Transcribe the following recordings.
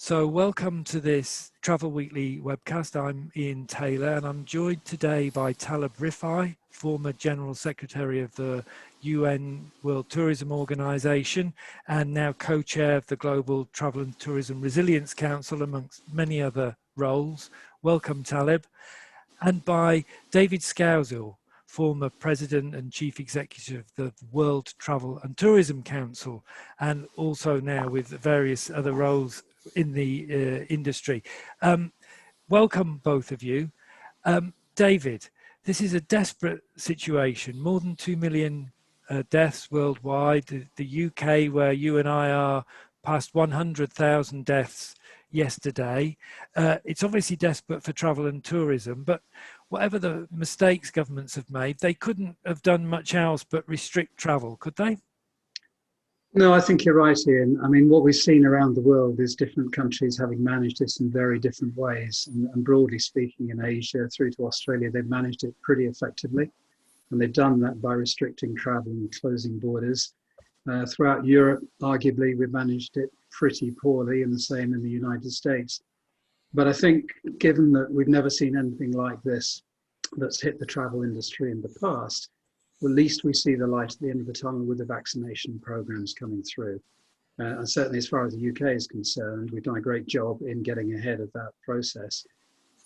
So welcome to this Travel Weekly webcast. I'm Ian Taylor and I'm joined today by Taleb Rifai, former General Secretary of the UN World Tourism Organization and now co-chair of the Global Travel and Tourism Resilience Council, amongst many other roles. Welcome, Taleb. And by David Scowsill, former President and Chief Executive of the World Travel and Tourism Council, and also now with various other roles in the industry. Welcome, both of you. David, this is a desperate situation. More than 2 million deaths worldwide. The UK, where you and I are, past 100,000 deaths yesterday. It's obviously desperate for travel and tourism, but whatever the mistakes governments have made, they couldn't have done much else but restrict travel, could they? No, I think you're right, Ian. I mean, what we've seen around the world is different countries having managed this in very different ways. And broadly speaking, in Asia through to Australia, they've managed it pretty effectively. And they've done that by restricting travel and closing borders. Throughout Europe, arguably, we've managed it pretty poorly, and the same in the United States. But I think, given that we've never seen anything like this that's hit the travel industry in the past, well, at least we see the light at the end of the tunnel with the vaccination programs coming through. And certainly as far as the UK is concerned, we've done a great job in getting ahead of that process.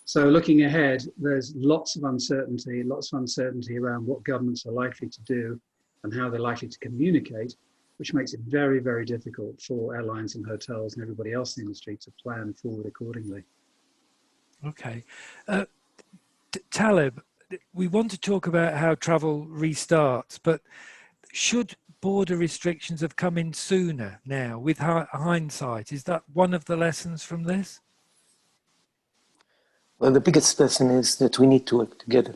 So looking ahead, there's lots of uncertainty around what governments are likely to do and how they're likely to communicate, which makes it very, very difficult for airlines and hotels and everybody else in the industry to plan forward accordingly. Okay. Taleb, we want to talk about how travel restarts, but should border restrictions have come in sooner now with hindsight? Is that one of the lessons from this? Well, the biggest lesson is that we need to work together.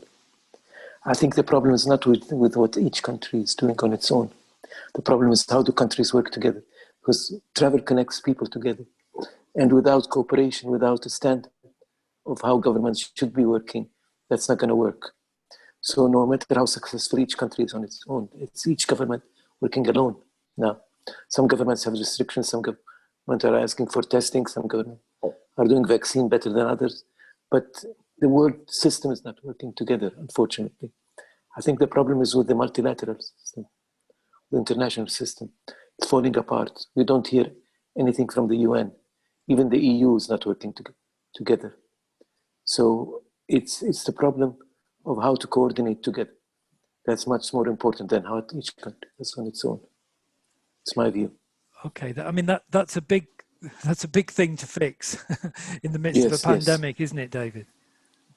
I think the problem is not with what each country is doing on its own. The problem is how do countries work together, because travel connects people together. And without cooperation, without a standard of how governments should be working, that's not going to work. So no matter how successful each country is on its own, it's each government working alone now. Some governments have restrictions, some governments are asking for testing, some governments are doing vaccine better than others. But the world system is not working together, unfortunately. I think the problem is with the multilateral system, the international system. It's falling apart. We don't hear anything from the UN. Even the EU is not working together. So it's the problem of how to coordinate together. That's much more important than how each country is on its own. It's my view. Okay, I mean that's a big thing to fix in the midst of a pandemic, isn't it, David?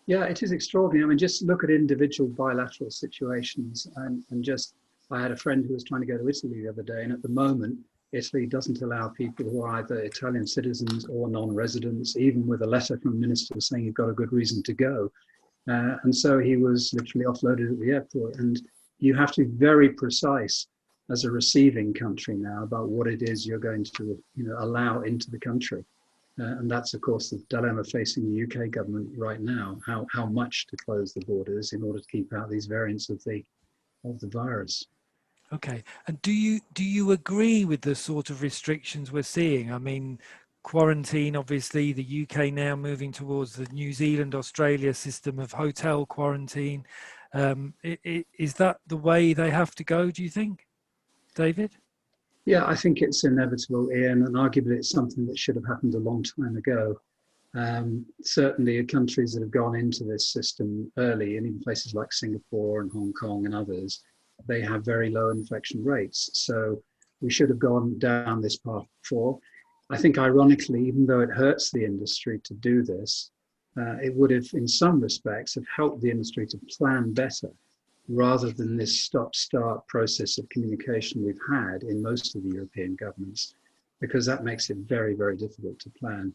Yeah, it is extraordinary. I mean, just look at individual bilateral situations, and just I had a friend who was trying to go to Italy the other day, and at the moment, Italy doesn't allow people who are either Italian citizens or non-residents, even with a letter from a minister saying you've got a good reason to go. And so he was literally offloaded at the airport. And you have to be very precise as a receiving country now about what it is you're going to allow into the country. And that's, of course, the dilemma facing the UK government right now, how much to close the borders in order to keep out these variants of the virus. Okay, and do you agree with the sort of restrictions we're seeing? I mean, quarantine, obviously, the UK now moving towards the New Zealand, Australia system of hotel quarantine. Is that the way they have to go, do you think, David? Yeah, I think it's inevitable, Ian, and arguably it's something that should have happened a long time ago. Certainly countries that have gone into this system early, and even places like Singapore and Hong Kong and others, they have very low infection rates. So we should have gone down this path before. I think ironically, even though it hurts the industry to do this, it would have, in some respects, have helped the industry to plan better rather than this stop-start process of communication we've had in most of the European governments, because that makes it very, very difficult to plan.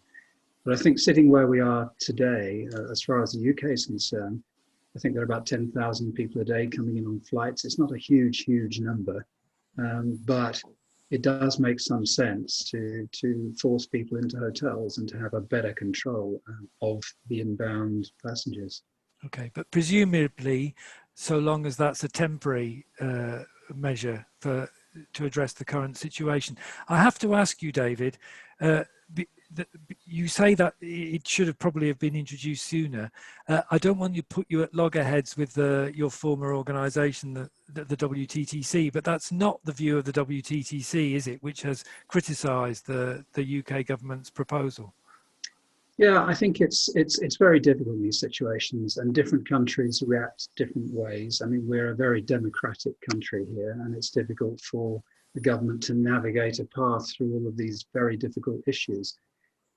But I think sitting where we are today, as far as the UK is concerned, I think there are about 10,000 people a day coming in on flights. It's not a huge, huge number, but it does make some sense to force people into hotels and to have a better control of the inbound passengers. Okay, but presumably, so long as that's a temporary measure to address the current situation. I have to ask you, David, you say that it should have probably have been introduced sooner. I don't want to put you at loggerheads with your former organisation, the WTTC, but that's not the view of the WTTC, is it? Which has criticised the UK government's proposal. Yeah, I think it's very difficult in these situations, and different countries react different ways. I mean, we're a very democratic country here, and it's difficult for the government to navigate a path through all of these very difficult issues.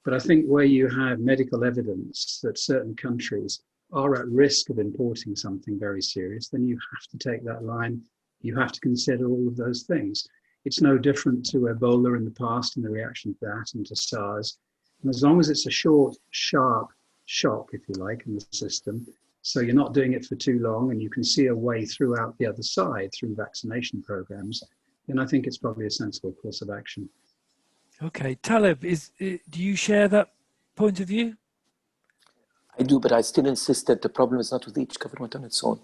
But I think where you have medical evidence that certain countries are at risk of importing something very serious, then you have to take that line. You have to consider all of those things. It's no different to Ebola in the past and the reaction to that, and to SARS. And as long as it's a short, sharp shock, if you like, in the system, so you're not doing it for too long and you can see a way throughout the other side through vaccination programs, then I think it's probably a sensible course of action. Okay, Taleb, do you share that point of view? I do, but I still insist that the problem is not with each government on its own.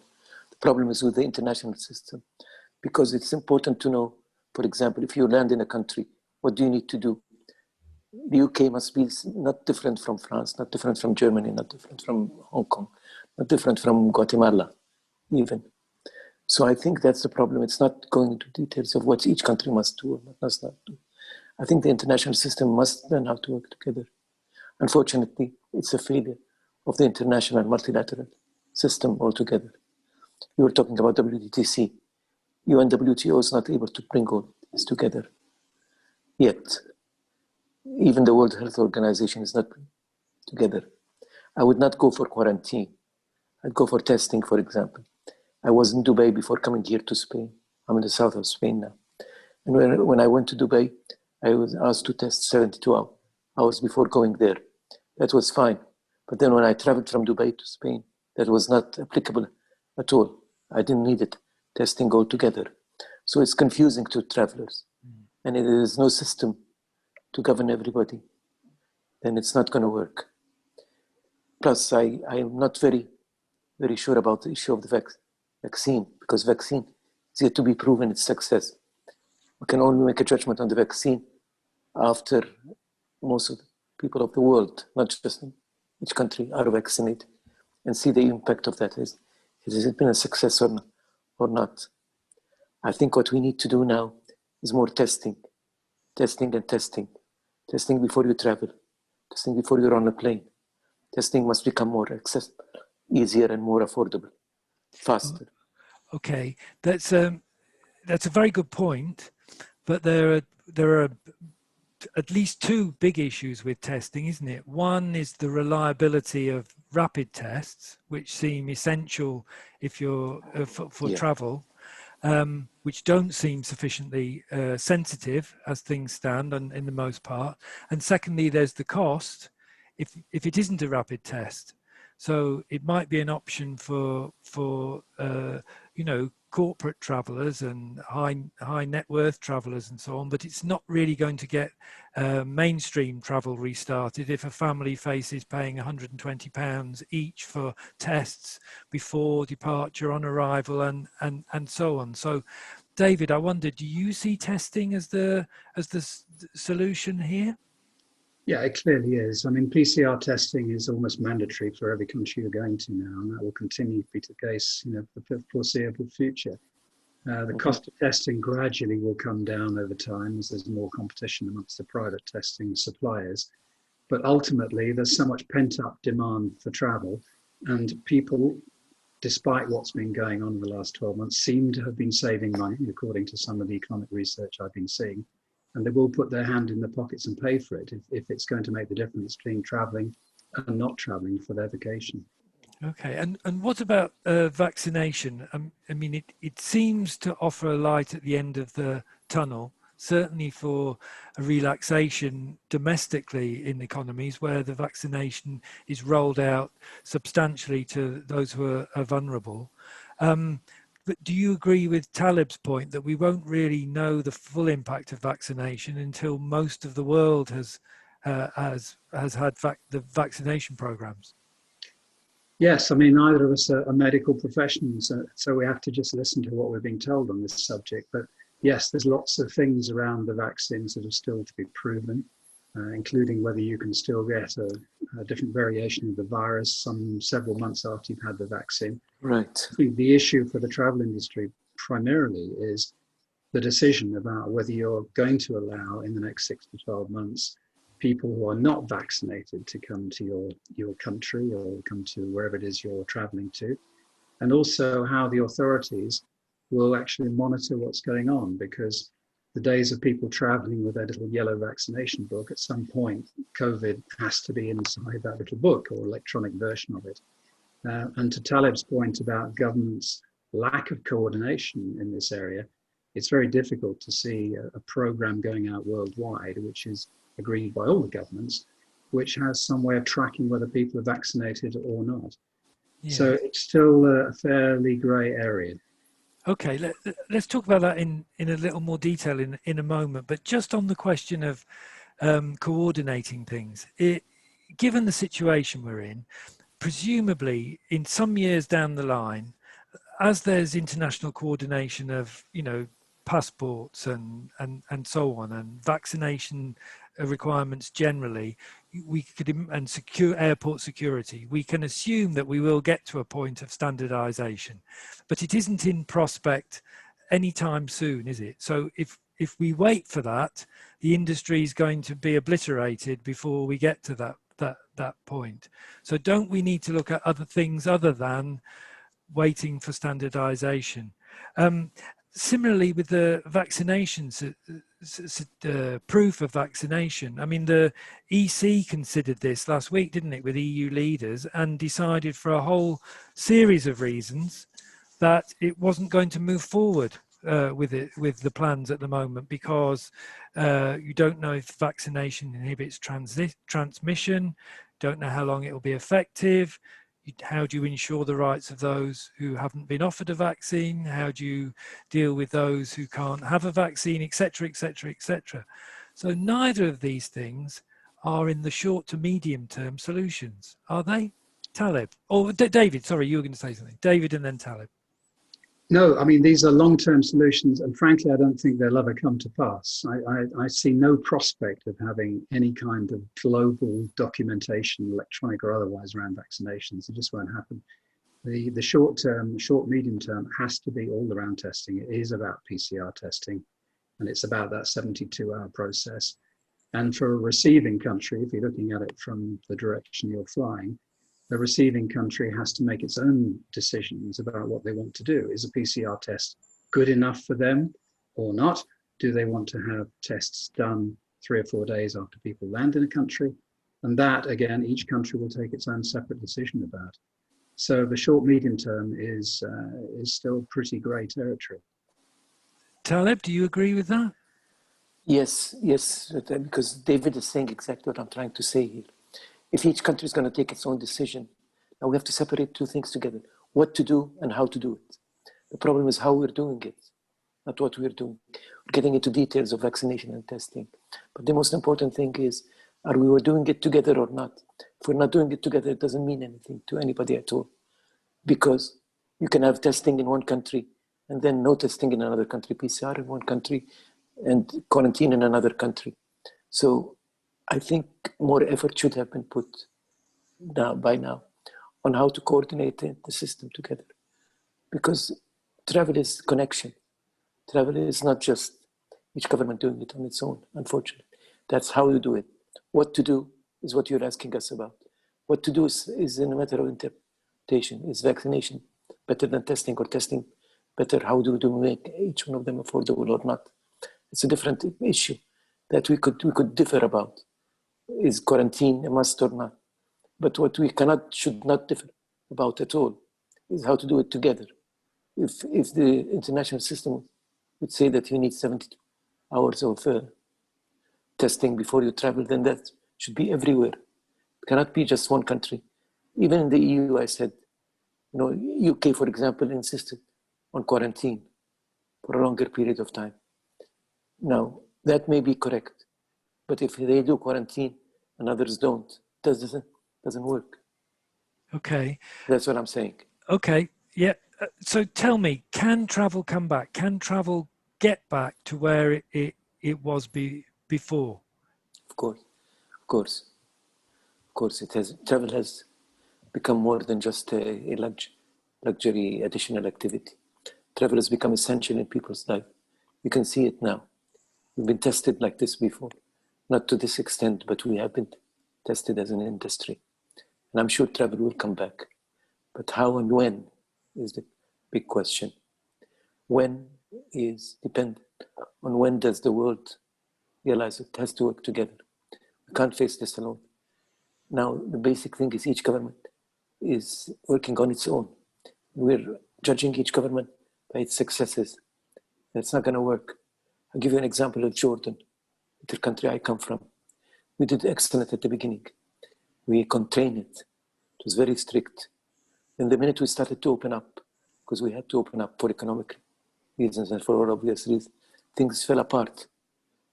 The problem is with the international system, because it's important to know, for example, if you land in a country, what do you need to do? The UK must be not different from France, not different from Germany, not different from Hong Kong, not different from Guatemala, even. So I think that's the problem. It's not going into details of what each country must do or must not do. I think the international system must learn how to work together. Unfortunately, it's a failure of the international multilateral system altogether. You were talking about WTTC. UNWTO is not able to bring all this together yet. Even the World Health Organization is not together. I would not go for quarantine. I'd go for testing, for example. I was in Dubai before coming here to Spain. I'm in the south of Spain now. And when I went to Dubai, I was asked to test 72 hours before going there. That was fine. But then when I traveled from Dubai to Spain, that was not applicable at all. I didn't need it, testing altogether. So it's confusing to travelers. And there is no system to govern everybody, then it's not going to work. Plus, I am not very sure about the issue of the vaccine, because vaccine is yet to be proven its success. We can only make a judgment on the vaccine after most of the people of the world, not just in each country, are vaccinated, and see the impact of that. Has it been a success or not? I think what we need to do now is more testing. Testing before you travel, testing before you're on a plane. Testing must become more accessible, easier and more affordable, faster. Okay, that's a very good point, but there are at least two big issues with testing, isn't it? One is the reliability of rapid tests, which seem essential if you're for travel. Which don't seem sufficiently sensitive as things stand in the most part. And secondly, there's the cost if it isn't a rapid test. So it might be an option for corporate travelers and high net worth travelers and so on, but it's not really going to get mainstream travel restarted if a family faces paying £120 each for tests before departure, on arrival, and so on. So David, I wonder, do you see testing as the solution here? Yeah, it clearly is. I mean, PCR testing is almost mandatory for every country you're going to now, and that will continue to be the case, for the foreseeable future. The cost of testing gradually will come down over time as there's more competition amongst the private testing suppliers. But ultimately, there's so much pent-up demand for travel, and people, despite what's been going on in the last 12 months, seem to have been saving money, according to some of the economic research I've been seeing. And they will put their hand in their pockets and pay for it if it's going to make the difference between traveling and not traveling for their vacation. Okay, and what about vaccination? I mean, it seems to offer a light at the end of the tunnel, certainly for a relaxation domestically in economies where the vaccination is rolled out substantially to those who are vulnerable. But do you agree with Taleb's point that we won't really know the full impact of vaccination until most of the world has had the vaccination programs? Yes, I mean, neither of us are medical professionals, so we have to just listen to what we're being told on this subject. But yes, there's lots of things around the vaccines that are still to be proven. including whether you can still get a different variation of the virus several months after you've had the vaccine. Right. I think the issue for the travel industry primarily is the decision about whether you're going to allow in the next 6 to 12 months people who are not vaccinated to come to your country or come to wherever it is you're traveling to, and also how the authorities will actually monitor what's going on, because the days of people traveling with their little yellow vaccination book, at some point, COVID has to be inside that little book or electronic version of it. And to Taleb's point about government's lack of coordination in this area, it's very difficult to see a program going out worldwide, which is agreed by all the governments, which has some way of tracking whether people are vaccinated or not. Yeah. So it's still a fairly grey area. Okay, let's talk about that in a little more detail in a moment. But just on the question of coordinating things, given the situation we're in, presumably in some years down the line, as there's international coordination of, passports and so on, and vaccination requirements generally, and secure airport security, we can assume that we will get to a point of standardization, but it isn't in prospect anytime soon, is it? So if we wait for that, the industry is going to be obliterated before we get to that point. So don't we need to look at other things other than waiting for standardization? Similarly with the vaccinations, proof of vaccination. I mean, the EC considered this last week, didn't it, with EU leaders, and decided for a whole series of reasons that it wasn't going to move forward with the plans at the moment, because you don't know if vaccination inhibits transmission, don't know how long it will be effective. How do you ensure the rights of those who haven't been offered a vaccine? How do you deal with those who can't have a vaccine, etc., etc., etc.? So neither of these things are in the short to medium term solutions, are they? Taleb, or David, sorry, you were going to say something. David and then Taleb. No, I mean, these are long-term solutions, and frankly, I don't think they'll ever come to pass. I see no prospect of having any kind of global documentation, electronic or otherwise, around vaccinations. It just won't happen. The short-term, medium term has to be all around testing. It is about PCR testing, and it's about that 72-hour process. And for a receiving country, if you're looking at it from the direction you're flying, the receiving country has to make its own decisions about what they want to do. Is a PCR test good enough for them or not? Do they want to have tests done 3 or 4 days after people land in a country? And that, again, each country will take its own separate decision about. So the short, medium term is still pretty grey territory. Taleb, do you agree with that? Yes, because David is saying exactly what I'm trying to say here. If each country is going to take its own decision, now we have to separate two things together: what to do and how to do it. The problem is how we're doing it, not what we're doing. We're getting into details of vaccination and testing. But the most important thing is, are we doing it together or not? If we're not doing it together, it doesn't mean anything to anybody at all. Because you can have testing in one country and then no testing in another country, PCR in one country and quarantine in another country. So I think more effort should have been put by now on how to coordinate the system together. Because travel is connection. Travel is not just each government doing it on its own, unfortunately. That's how you do it. What to do is what you're asking us about. What to do is in a matter of interpretation. Is vaccination better than testing, or testing better? How do we make each one of them affordable or not? It's a different issue that we could differ about. Is quarantine a must or not? But what we should not differ about at all is how to do it together. If the international system would say that you need 72 hours of testing before you travel, then that should be everywhere. It cannot be just one country. Even in the EU, I said, UK, for example, insisted on quarantine for a longer period of time. Now, that may be correct, but if they do quarantine and others don't, it doesn't work. Okay. That's what I'm saying. Okay, yeah. So tell me, can travel come back? Can travel get back to where it was before? Of course. Of course, travel has become more than just a luxury additional activity. Travel has become essential in people's life. You can see it now. We've been tested like this before. Not to this extent, but we have been tested as an industry. And I'm sure travel will come back. But how and when is the big question. When is dependent on when does the world realize it has to work together. We can't face this alone. Now, the basic thing is each government is working on its own. We're judging each government by its successes. That's not going to work. I'll give you an example of Jordan, the country I come from. We did excellent at the beginning. We contained it. It was very strict. And the minute we started to open up, because we had to open up for economic reasons and for all obvious reasons, things fell apart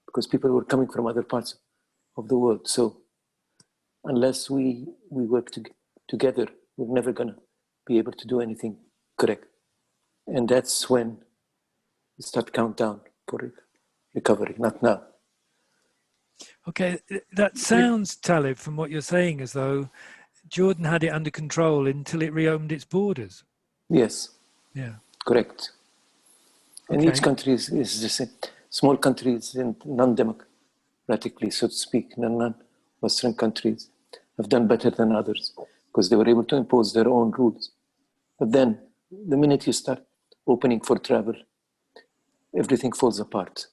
because people were coming from other parts of the world. So unless we work together, we're never going to be able to do anything correct. And that's when we start countdown for recovery, not now. Okay, that sounds, Taleb, from what you're saying, as though Jordan had it under control until it reopened its borders. Yes. Yeah. Correct. And Okay. each country is the same. Small countries and non-democratically, so to speak, non-Western countries have done better than others because they were able to impose their own rules. But then, the minute you start opening for travel, everything falls apart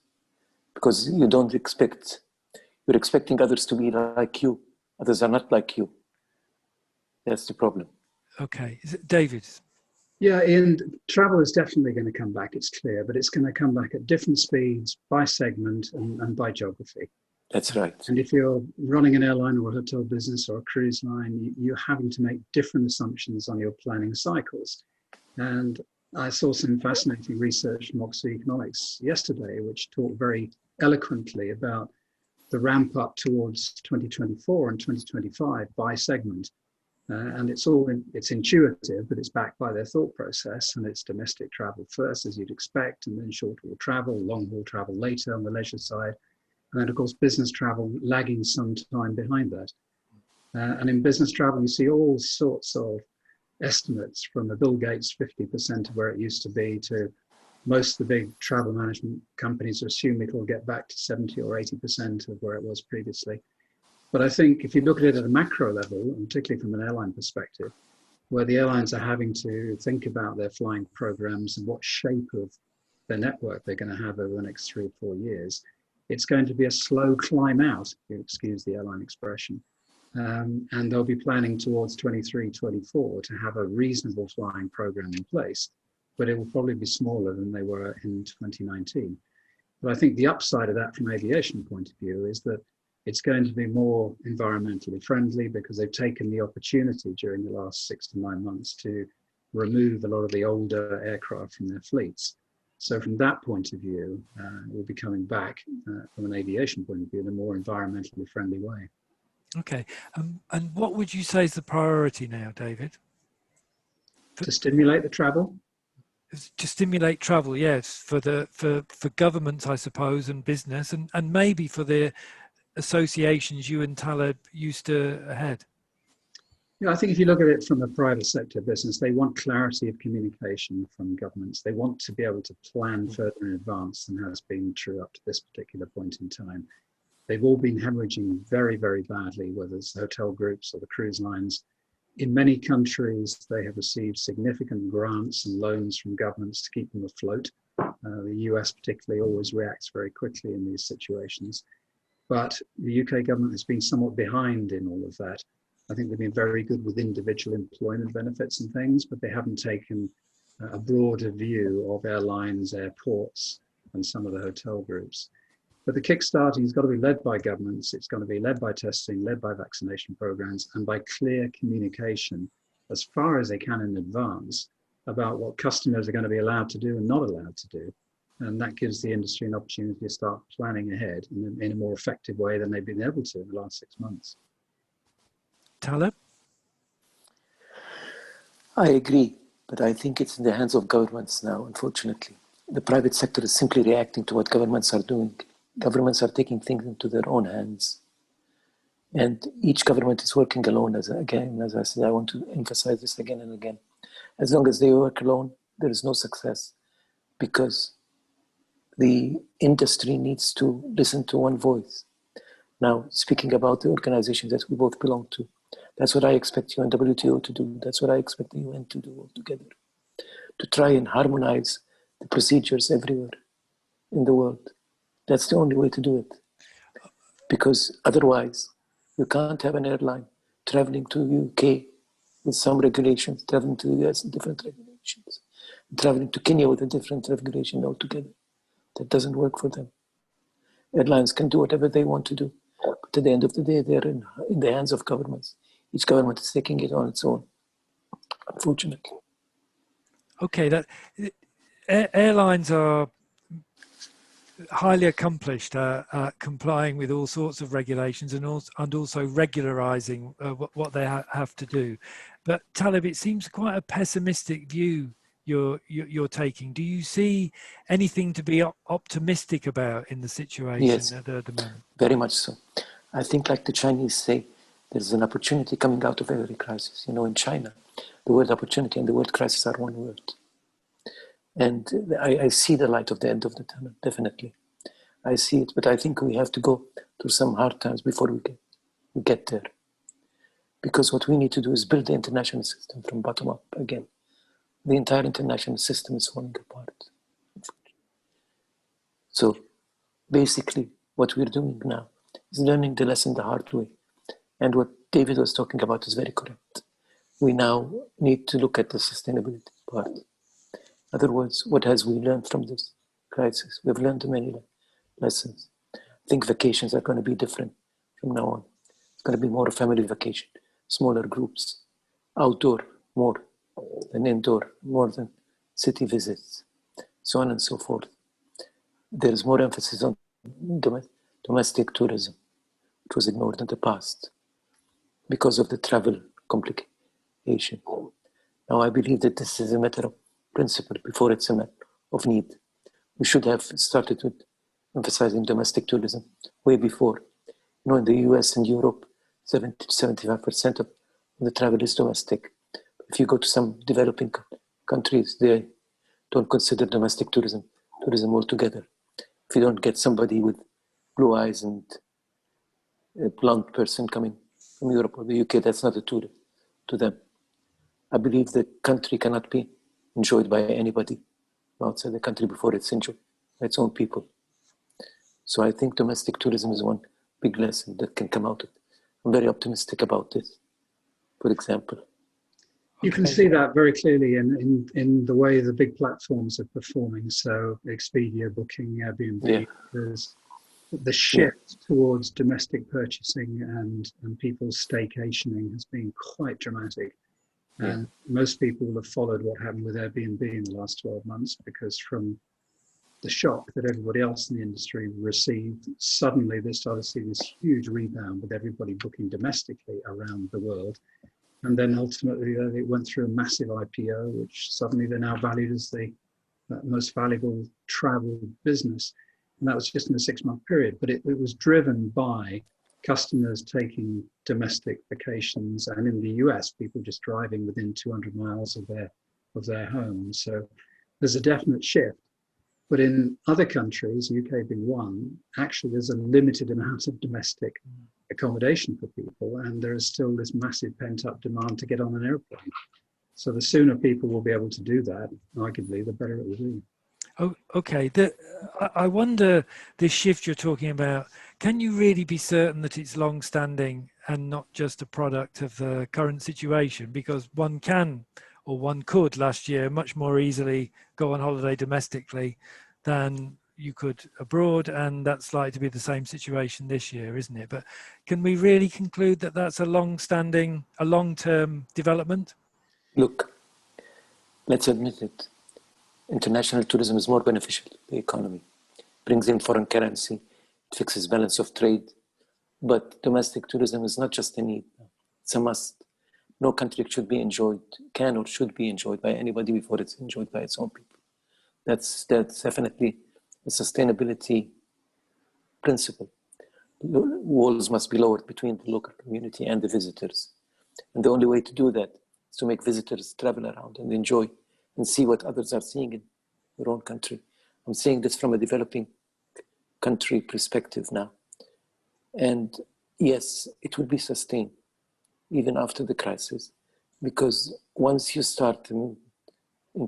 because you're expecting others to be like you. Others are not like you. That's the problem. Okay. Is it David? Yeah, and travel is definitely going to come back, it's clear, but it's going to come back at different speeds by segment and by geography. That's right. And if you're running an airline or a hotel business or a cruise line, you're having to make different assumptions on your planning cycles. And I saw some fascinating research from Oxford Economics yesterday, which talked very eloquently about the ramp up towards 2024 and 2025 by segment. And it's intuitive, but it's backed by their thought process, and it's domestic travel first, as you'd expect, and then short haul travel, long haul travel later on the leisure side. And then, of course, business travel lagging some time behind that. And in business travel, you see all sorts of estimates from the Bill Gates 50% of where it used to be to most of the big travel management companies assume it will get back to 70 or 80% of where it was previously. But I think if you look at it at a macro level, and particularly from an airline perspective, where the airlines are having to think about their flying programs and what shape of their network they're going to have over the next 3 or 4 years, it's going to be a slow climb out, if you excuse the airline expression. And they'll be planning towards 23, 24 to have a reasonable flying program in place, but it will probably be smaller than they were in 2019. But I think the upside of that from aviation point of view is that it's going to be more environmentally friendly because they've taken the opportunity during the last 6 to 9 months to remove a lot of the older aircraft from their fleets. So from that point of view, we'll be coming back from an aviation point of view in a more environmentally friendly way. Okay. And what would you say is the priority now, David? To stimulate the travel? To stimulate travel, yes, for governments, I suppose, and business, and maybe for the associations you and Taleb used to head. Yeah, I think if you look at it from a private sector business, they want clarity of communication from governments. They want to be able to plan further in advance than has been true up to this particular point in time. They've all been hemorrhaging very, very badly, whether it's the hotel groups or the cruise lines. In many countries, they have received significant grants and loans from governments to keep them afloat. The US particularly always reacts very quickly in these situations. But the UK government has been somewhat behind in all of that. I think they've been very good with individual employment benefits and things, but they haven't taken a broader view of airlines, airports, and some of the hotel groups. But the kickstarting has got to be led by governments. It's going to be led by testing, led by vaccination programs, and by clear communication as far as they can in advance about what customers are going to be allowed to do and not allowed to do. And that gives the industry an opportunity to start planning ahead in a more effective way than they've been able to in the last 6 months. Taleb? I agree, but I think it's in the hands of governments now, unfortunately. The private sector is simply reacting to what governments are doing. Governments are taking things into their own hands. And each government is working alone. As I said, I want to emphasize this again and again. As long as they work alone, there is no success, because the industry needs to listen to one voice. Now, speaking about the organizations that we both belong to, that's what I expect you and WTO to do. That's what I expect the UN to do altogether, to try and harmonize the procedures everywhere in the world. That's the only way to do it. Because otherwise, you can't have an airline traveling to UK with some regulations, traveling to the US with different regulations, traveling to Kenya with a different regulation altogether. That doesn't work for them. Airlines can do whatever they want to do, but at the end of the day, they're in the hands of governments. Each government is taking it on its own, unfortunately. Okay, airlines are highly accomplished at complying with all sorts of regulations and also regularizing what they have to do. But Taleb, it seems quite a pessimistic view you're taking. Do you see anything to be optimistic about in the situation Yes, at the moment? Very much so. I think, like the Chinese say, there's an opportunity coming out of every crisis. In China, the word opportunity and the word crisis are one word. And I see the light of the end of the tunnel, definitely. I see it, but I think we have to go through some hard times before we get there. Because what we need to do is build the international system from bottom up again. The entire international system is falling apart. So basically, what we're doing now is learning the lesson the hard way. And what David was talking about is very correct. We now need to look at the sustainability part. In other words, what has we learned from this crisis? We've learned many lessons. I think vacations are going to be different from now on. It's going to be more a family vacation, smaller groups, outdoor more than indoor, more than city visits, so on and so forth. There is more emphasis on domestic tourism, which was ignored in the past because of the travel complication. Now, I believe that this is a matter of principle before it's a matter of need. We should have started with emphasizing domestic tourism way before. In the US and Europe, 70 to 75% of the travel is domestic. If you go to some developing countries, they don't consider domestic tourism altogether. If you don't get somebody with blue eyes and a blonde person coming from Europe or the UK, that's not a tour to them. I believe the country cannot be enjoyed by anybody outside the country before it's enjoyed by its own people. So I think domestic tourism is one big lesson that can come out of it. I'm very optimistic about this, for example. You can see that very clearly in the way the big platforms are performing. So Expedia, Booking, Airbnb, there's the shift towards domestic purchasing and people's staycationing has been quite dramatic. And most people have followed what happened with Airbnb in the last 12 months, because from the shock that everybody else in the industry received, suddenly they started to see this huge rebound with everybody booking domestically around the world. And then ultimately it went through a massive IPO, which suddenly they're now valued as the most valuable travel business. And that was just in a 6-month period. But it was driven by customers taking domestic vacations, and in the US, people just driving within 200 miles of their homes. So there's a definite shift. But in other countries, UK being one, actually there's a limited amount of domestic accommodation for people, and there is still this massive pent-up demand to get on an airplane. So the sooner people will be able to do that, arguably, the better it will be. Oh, okay. I wonder, this shift you're talking about, can you really be certain that it's long-standing and not just a product of the current situation? Because one could last year much more easily go on holiday domestically than you could abroad, and that's likely to be the same situation this year, isn't it? But can we really conclude that that's a long-term development? Look, let's admit it. International tourism is more beneficial to the economy. Brings in foreign currency, it fixes balance of trade. But domestic tourism is not just a need, it's a must. No country can or should be enjoyed by anybody before it's enjoyed by its own people. That's definitely a sustainability principle. walls must be lowered between the local community and the visitors. And the only way to do that is to make visitors travel around and enjoy and see what others are seeing in their own country. I'm saying this from a developing country perspective now. And yes, it will be sustained even after the crisis, because once you start in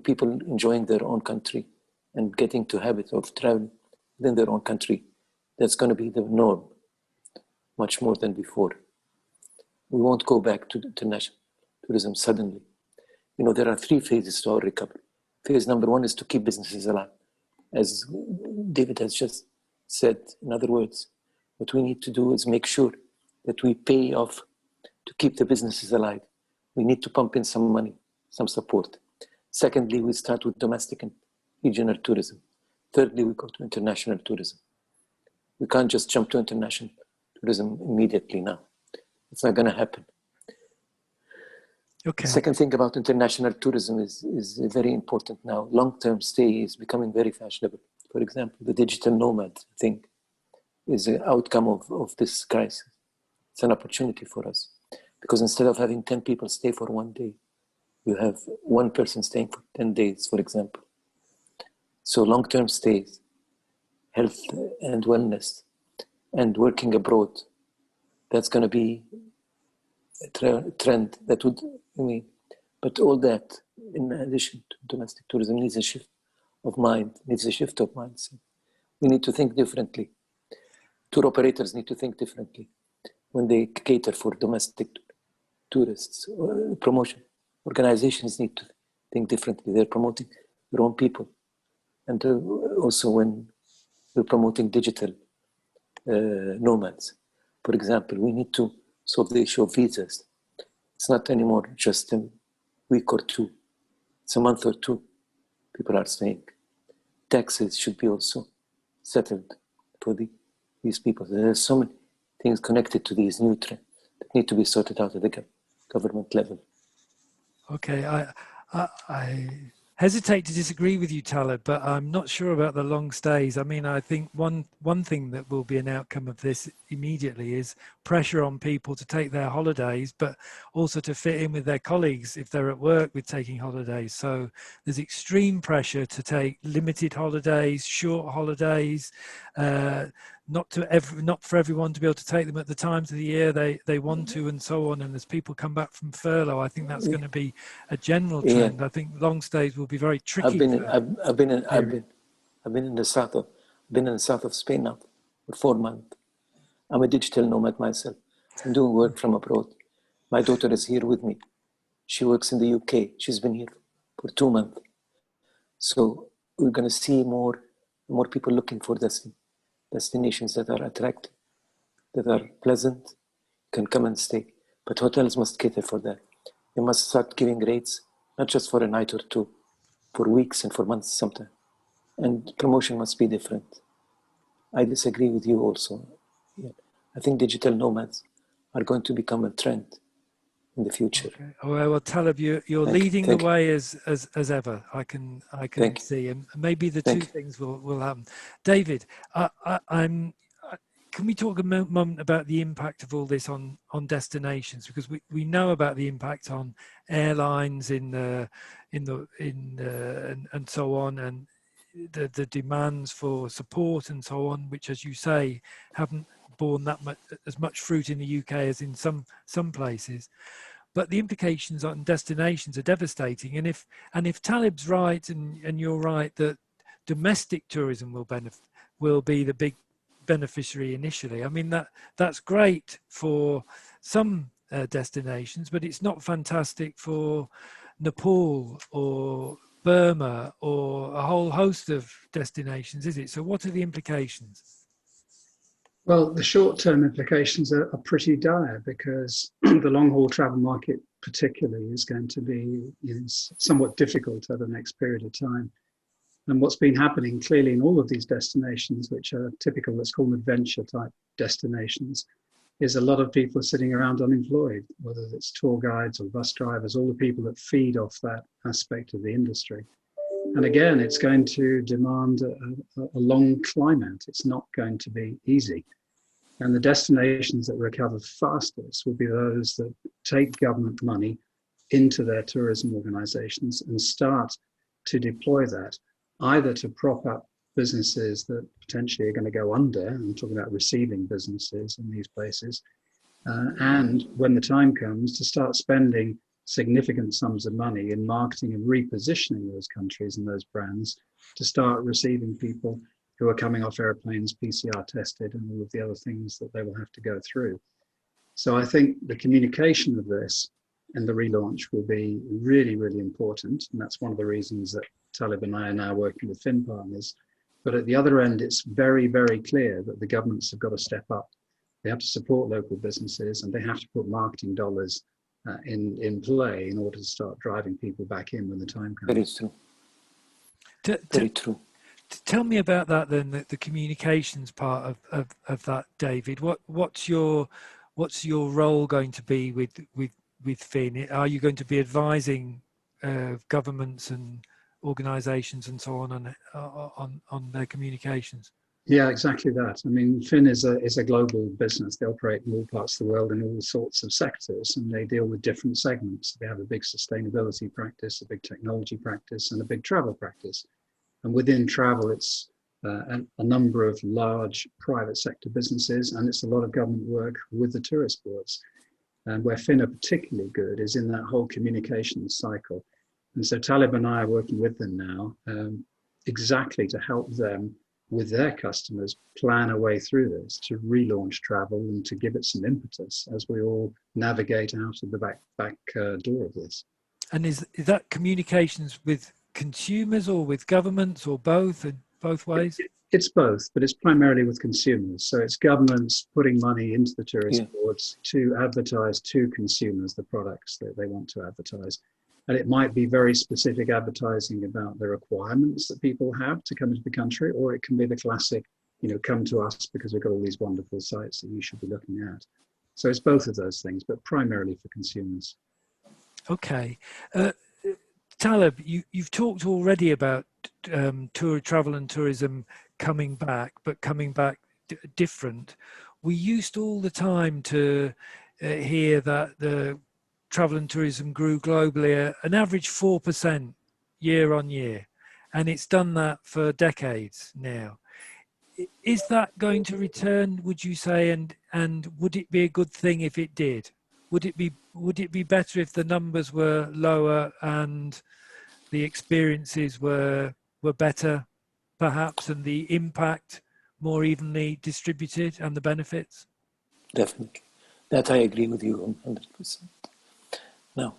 people enjoying their own country and getting to habit of travel within their own country, that's going to be the norm, much more than before. We won't go back to international tourism suddenly. You know, there are 3 phases to our recovery. Phase number 1 is to keep businesses alive. As David has just said, in other words, what we need to do is make sure that we pay off to keep the businesses alive. We need to pump in some money, some support. Secondly, we start with domestic and regional tourism. Thirdly, we go to international tourism. We can't just jump to international tourism immediately now. It's not going to happen. Okay. Second thing about international tourism is very important now. Long-term stay is becoming very fashionable. For example, the digital nomad thing is an outcome of this crisis. It's an opportunity for us, because instead of having 10 people stay for 1 day, you have 1 person staying for 10 days, for example. So long-term stays, health and wellness, and working abroad, that's going to be a trend that would, but all that, in addition to domestic tourism, needs a shift of mind, needs a shift of mindset. We need to think differently. Tour operators need to think differently when they cater for domestic tourists. Promotion organizations need to think differently. They're promoting their own people. And also when we're promoting digital nomads, for example, we need to solve the issue of visas. It's not anymore just a week or 2. It's a month or 2 people are staying. Taxes should be also settled for these people. There are so many things connected to these new trends that need to be sorted out at the government level. Okay, I hesitate to disagree with you, Taleb, but I'm not sure about the long stays. I mean, I think one thing that will be an outcome of this immediately is pressure on people to take their holidays, but also to fit in with their colleagues if they're at work with taking holidays. So there's extreme pressure to take limited holidays, short holidays, not for everyone to be able to take them at the times of the year they want to, and so on. And as people come back from furlough, I think that's going to be a general trend. I think long stays will be very tricky. I've been in the south of Spain now for 4 months. I'm a digital nomad myself. I'm doing work from abroad. My daughter is here with me. She works in the UK. She's been here for 2 months. So we're going to see more people looking for destinations that are attractive, that are pleasant, can come and stay. But hotels must cater for that. They must start giving rates, not just for a night or 2, for weeks and for months sometimes. And promotion must be different. I disagree with you also. Yeah. I think digital nomads are going to become a trend in the future. Okay. Well, Taleb, you're leading the way as ever. I can see, and maybe the two things will happen. David, can we talk a moment about the impact of all this on destinations? Because we know about the impact on airlines and so on, and the demands for support and so on, which, as you say, haven't borne as much fruit in the UK as in some places. But the implications on destinations are devastating. And if Taleb's right and you're right that domestic tourism will be the big beneficiary initially, I mean that's great for some destinations, but it's not fantastic for Nepal or Burma or a whole host of destinations, is it? So what are the implications? Well, the short-term implications are pretty dire, because the long-haul travel market particularly is going to be somewhat difficult over the next period of time. And what's been happening clearly in all of these destinations, which are typical, let's call them adventure-type destinations, is a lot of people are sitting around unemployed, whether it's tour guides or bus drivers, all the people that feed off that aspect of the industry. And again, it's going to demand a long climate. It's not going to be easy. And the destinations that recover fastest will be those that take government money into their tourism organizations and start to deploy that, either to prop up businesses that potentially are going to go under. I'm talking about receiving businesses in these places. And when the time comes, to start spending significant sums of money in marketing and repositioning those countries and those brands to start receiving people who are coming off airplanes, PCR tested, and all of the other things that they will have to go through. So I think the communication of this and the relaunch will be really, really important. And that's one of the reasons that Taleb and I are now working with Fin partners. But at the other end, it's very, very clear that the governments have got to step up. They have to support local businesses, and they have to put marketing dollars in play in order to start driving people back in when the time comes. Very true. Very true. Tell me about that then, the communications part of that, David. What's your role going to be with Fin? Are you going to be advising governments and organisations and so on their communications? Yeah, exactly that. I mean, Fin is a global business. They operate in all parts of the world in all sorts of sectors, and they deal with different segments. They have a big sustainability practice, a big technology practice, and a big travel practice. And within travel, it's a number of large private sector businesses, and it's a lot of government work with the tourist boards. And where Fin are particularly good is in that whole communication cycle. And so Taleb and I are working with them now exactly to help them with their customers plan a way through this, to relaunch travel and to give it some impetus as we all navigate out of the back door of this. And is that communications with consumers or with governments or both, in both ways? It's both, but it's primarily with consumers. So it's governments putting money into the tourist boards to advertise to consumers the products that they want to advertise. And it might be very specific advertising about the requirements that people have to come into the country, or it can be the classic, come to us because we've got all these wonderful sites that you should be looking at. So it's both of those things, but primarily for consumers. Okay. Taleb, you've talked already about travel and tourism coming back, but coming back different. We used all the time to hear that the travel and tourism grew globally an average 4% year on year, and it's done that for decades now. Is that going to return, would you say, and would it be a good thing if it did? Would it be better if the numbers were lower and the experiences were better, perhaps, and the impact more evenly distributed and the benefits? Definitely. That I agree with you 100%. Now,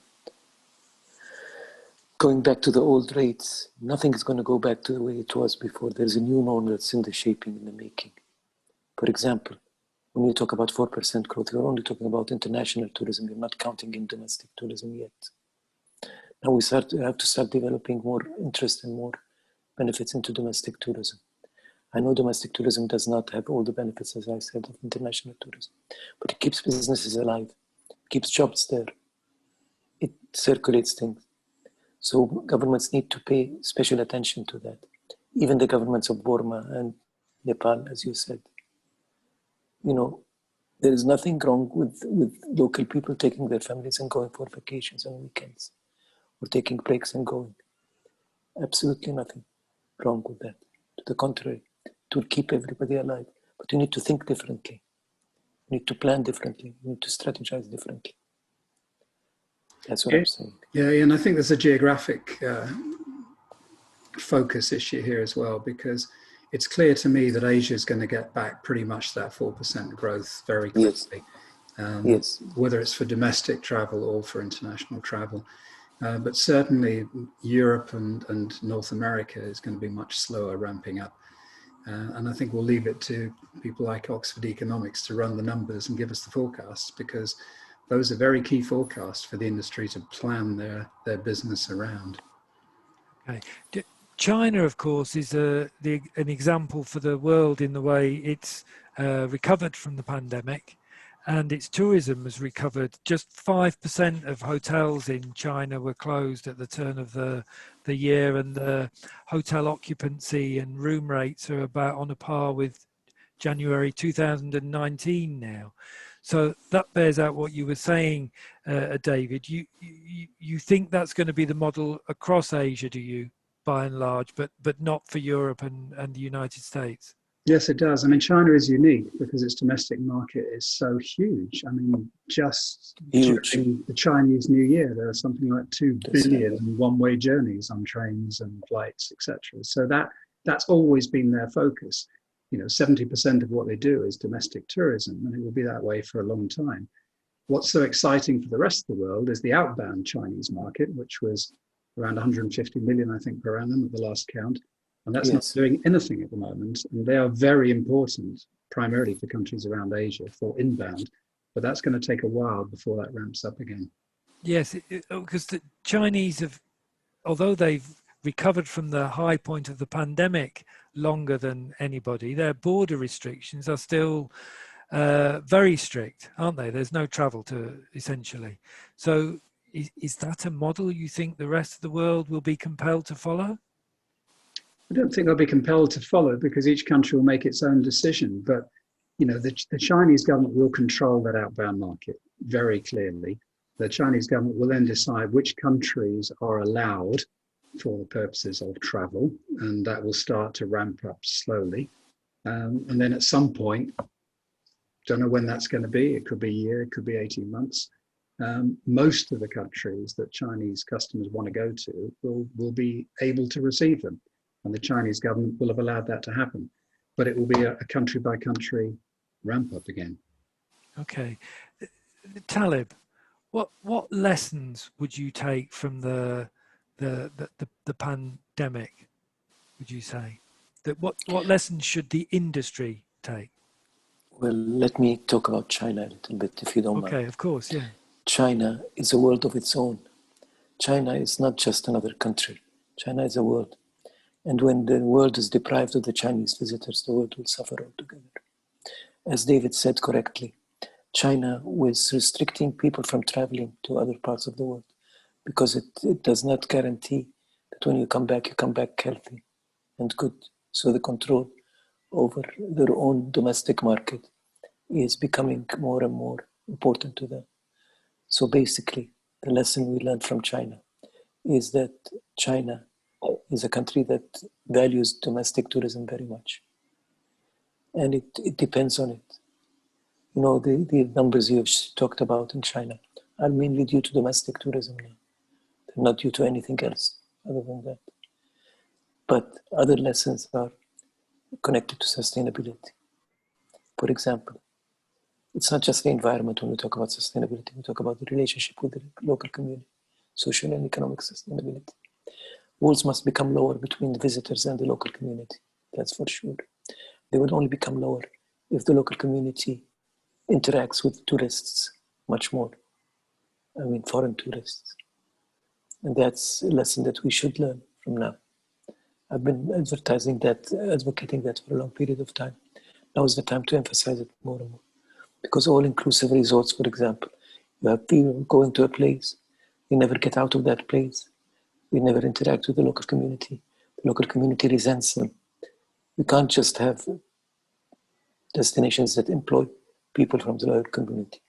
going back to the old rates, nothing is going to go back to the way it was before. There's a new normal that's in the shaping, in the making. For example, when you talk about 4% growth, you're only talking about international tourism. You're not counting in domestic tourism yet. Now we have to start developing more interest and more benefits into domestic tourism. I know domestic tourism does not have all the benefits, as I said, of international tourism, but it keeps businesses alive, keeps jobs there. It circulates things. So governments need to pay special attention to that. Even the governments of Burma and Nepal, as you said. There is nothing wrong with local people taking their families and going for vacations on weekends, or taking breaks and going. Absolutely nothing wrong with that. To the contrary, it will keep everybody alive. But you need to think differently. You need to plan differently. You need to strategize differently. That's what I'm saying. Yeah, and I think there's a geographic focus issue here as well, because it's clear to me that Asia is going to get back pretty much that 4% growth very quickly. Yes. Whether it's for domestic travel or for international travel. But certainly Europe and North America is going to be much slower ramping up. And I think we'll leave it to people like Oxford Economics to run the numbers and give us the forecasts, because those are very key forecasts for the industry to plan their business around. Okay. China, of course, is an example for the world in the way it's recovered from the pandemic, and its tourism has recovered. Just 5% of hotels in China were closed at the turn of the year, and the hotel occupancy and room rates are about on a par with January 2019 now. So that bears out what you were saying, David. You think that's going to be the model across Asia, do you, by and large, but not for Europe and the United States? Yes, it does. I mean, China is unique because its domestic market is so huge. I mean, just during the Chinese New Year, there are something like 2 billion one-way journeys on trains and flights, etc. So that's always been their focus. 70% of what they do is domestic tourism, and it will be that way for a long time. What's so exciting for the rest of the world is the outbound Chinese market, which was around 150 million, I think, per annum at the last count. And that's not doing anything at the moment. And they are very important, primarily for countries around Asia, for inbound. But that's going to take a while before that ramps up again. Yes, because the Chinese have, although they've recovered from the high point of the pandemic longer than anybody, their border restrictions are still very strict, aren't they? There's no travel to, essentially. So is that a model you think the rest of the world will be compelled to follow? I don't think they'll be compelled to follow because each country will make its own decision. But, the Chinese government will control that outbound market very clearly. The Chinese government will then decide which countries are allowed for the purposes of travel, and that will start to ramp up slowly. And then at some point, don't know when that's going to be. It could be a year, it could be 18 months. Most of the countries that Chinese customers want to go to will be able to receive them. And the Chinese government will have allowed that to happen. But it will be a country by country ramp up again. Okay. Taleb, what lessons would you take from the pandemic, would you say? That what lessons should the industry take? Well, let me talk about China a little bit, if you don't mind. Okay, of course, yeah. China is a world of its own. China is not just another country. China is a world. And when the world is deprived of the Chinese visitors, the world will suffer altogether. As David said correctly, China was restricting people from traveling to other parts of the world because it does not guarantee that when you come back healthy and good. So the control over their own domestic market is becoming more and more important to them. So basically, the lesson we learned from China is that China is a country that values domestic tourism very much. And it depends on it. The numbers you have talked about in China are mainly due to domestic tourism now. They're not due to anything else other than that. But other lessons are connected to sustainability. For example, it's not just the environment when we talk about sustainability. We talk about the relationship with the local community, social and economic sustainability. Walls must become lower between the visitors and the local community. That's for sure. They would only become lower if the local community interacts with tourists much more. I mean, foreign tourists. And that's a lesson that we should learn from now. I've been advocating that for a long period of time. Now is the time to emphasize it more and more. Because all-inclusive resorts, for example, you have people going to a place, they never get out of that place. They never interact with the local community. The local community resents them. You can't just have destinations that employ people from the local community.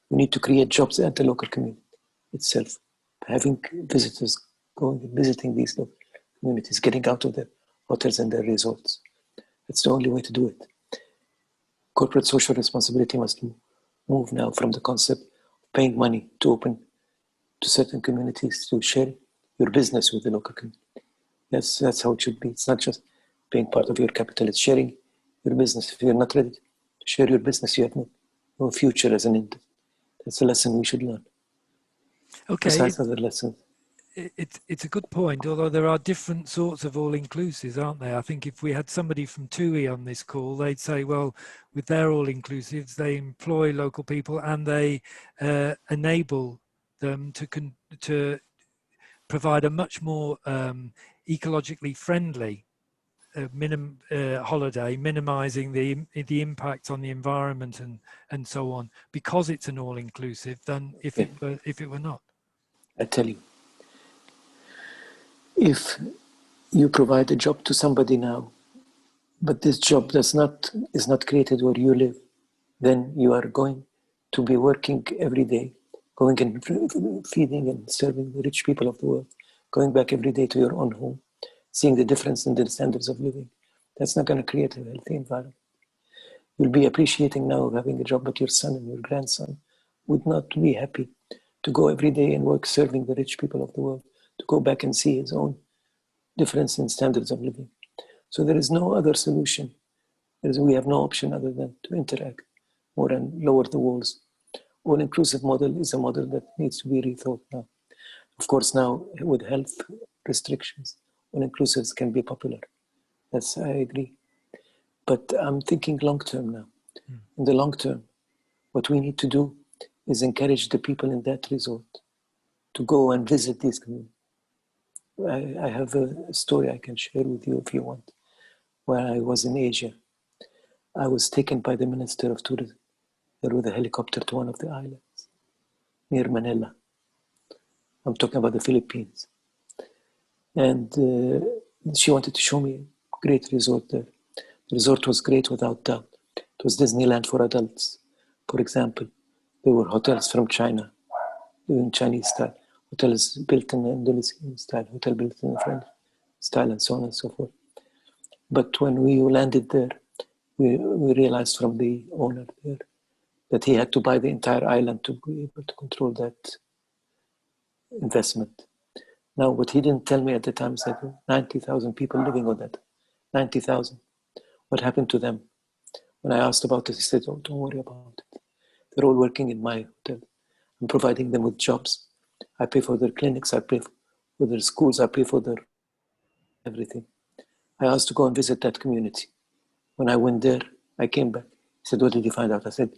You need to create jobs at the local community itself. Having visitors going and visiting these local communities, getting out of their hotels and their resorts. That's the only way to do it. Corporate social responsibility must move now from the concept of paying money to open to certain communities to share your business with the local community. That's how it should be. It's not just being part of your capital, it's sharing your business. If you're not ready to share your business, you have no future as an industry. That's a lesson we should learn. Okay. Besides other lessons. It's a good point, although there are different sorts of all-inclusives, aren't there? I think if we had somebody from TUI on this call, they'd say, well, with their all-inclusives, they employ local people and they enable them to provide a much more ecologically friendly holiday, minimizing the impact on the environment and so on, because it's an all-inclusive, than if it were not. I tell you, if you provide a job to somebody now, But this job is not created where you live. Then you are going to be working every day, going and feeding and serving the rich people of the world, going back every day to your own home, seeing the difference in the standards of living. That's not going to create a healthy environment. You'll be appreciating now having a job, but your son and your grandson would not be happy to go every day and work serving the rich people of the world, to go back and see his own difference in standards of living. So there is no other solution. We have no option other than to interact more and lower the walls. All-inclusive model is a model that needs to be rethought now. Of course, now with health restrictions, all-inclusives can be popular. That's, I agree. But I'm thinking long-term now. In the long term, what we need to do is encourage the people in that resort to go and visit these communities. I have a story I can share with you if you want. When I was in Asia, I was taken by the Minister of Tourism there with a helicopter to one of the islands near Manila. I'm talking about the Philippines. And she wanted to show me a great resort there. The resort was great without doubt. It was Disneyland for adults. For example, there were hotels from China, in Chinese style, hotels built in Indonesian style, hotel built in French style, and so on and so forth. But when we landed there, we realized from the owner there that he had to buy the entire island to be able to control that investment. Now, what he didn't tell me at the time is that 90,000 people living on that. 90,000. What happened to them? When I asked about it, he said, oh, don't worry about it. They're all working in my hotel. I'm providing them with jobs. I pay for their clinics. I pay for their schools. I pay for their everything. I asked to go and visit that community. When I went there, I came back. He said, what did you find out? I said,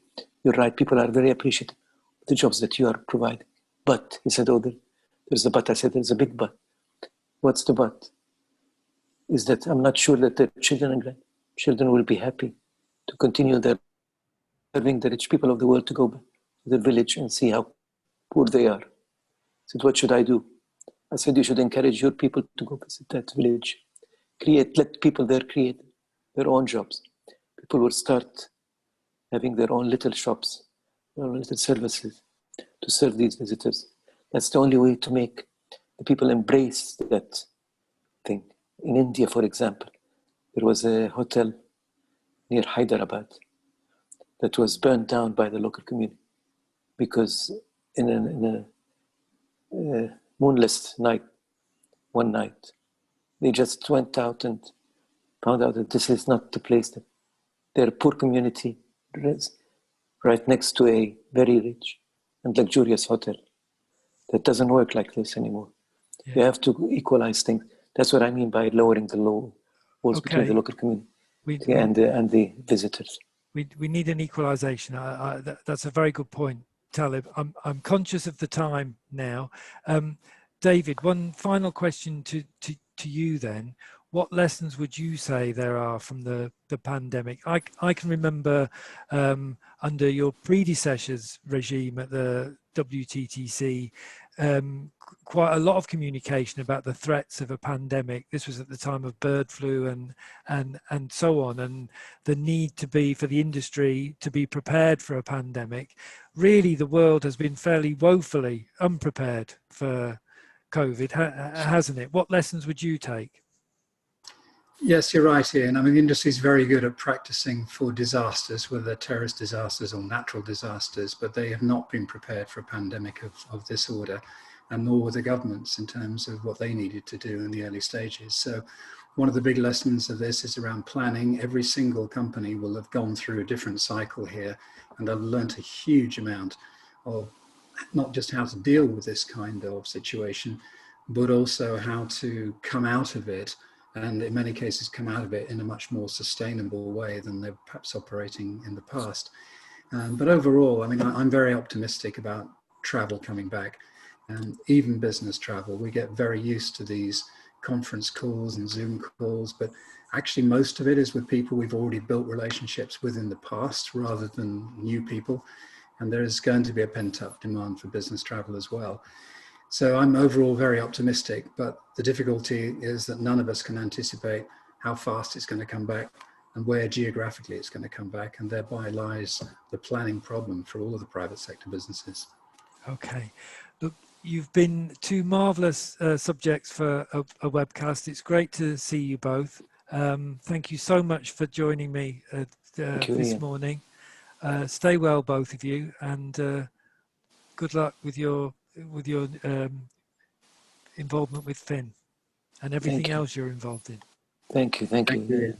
you're right. People are very appreciative of the jobs that you are providing. But, he said, oh, there's a but. I said, there's a big but. What's the but? Is that I'm not sure that the children and grandchildren will be happy to continue their serving the rich people of the world to go back to the village and see how poor they are. I said, what should I do? I said, you should encourage your people to go visit that village. Let people there create their own jobs. People will start having their own little shops, their own little services to serve these visitors. That's the only way to make the people embrace that thing. In India, for example, there was a hotel near Hyderabad that was burned down by the local community because in a moonless night, one night, they just went out and found out that this is not the place. That they're a poor community right next to a very rich and luxurious hotel. That doesn't work like this anymore. Yeah. You have to equalize things. That's what I mean by lowering the walls between the local community and the visitors. We need an equalization. That's a very good point, Taleb. I'm conscious of the time now. David, one final question to you then. What lessons would you say there are from the pandemic? I can remember under your predecessor's regime at the WTTC, quite a lot of communication about the threats of a pandemic. This was at the time of bird flu and so on, and the need for the industry to be prepared for a pandemic. Really, the world has been fairly woefully unprepared for COVID, hasn't it? What lessons would you take? Yes, you're right, Ian. I mean, the industry is very good at practicing for disasters, whether they're terrorist disasters or natural disasters, but they have not been prepared for a pandemic of this order, and nor were the governments in terms of what they needed to do in the early stages. So one of the big lessons of this is around planning. Every single company will have gone through a different cycle here, and they've learnt a huge amount of not just how to deal with this kind of situation, but also how to come out of it, and in many cases come out of it in a much more sustainable way than they're perhaps operating in the past. But overall, I mean, I'm very optimistic about travel coming back, and even business travel. We get very used to these conference calls and Zoom calls, but actually most of it is with people we've already built relationships with in the past rather than new people. And there is going to be a pent-up demand for business travel as well. So I'm overall very optimistic, but the difficulty is that none of us can anticipate how fast it's going to come back, and where geographically it's going to come back, and thereby lies the planning problem for all of the private sector businesses. Okay. Look, you've been two marvellous subjects for a webcast. It's great to see you both. Thank you so much for joining me this morning. Stay well, both of you, and good luck with your involvement with Finn and everything else you're involved in. Thank you. Thank you.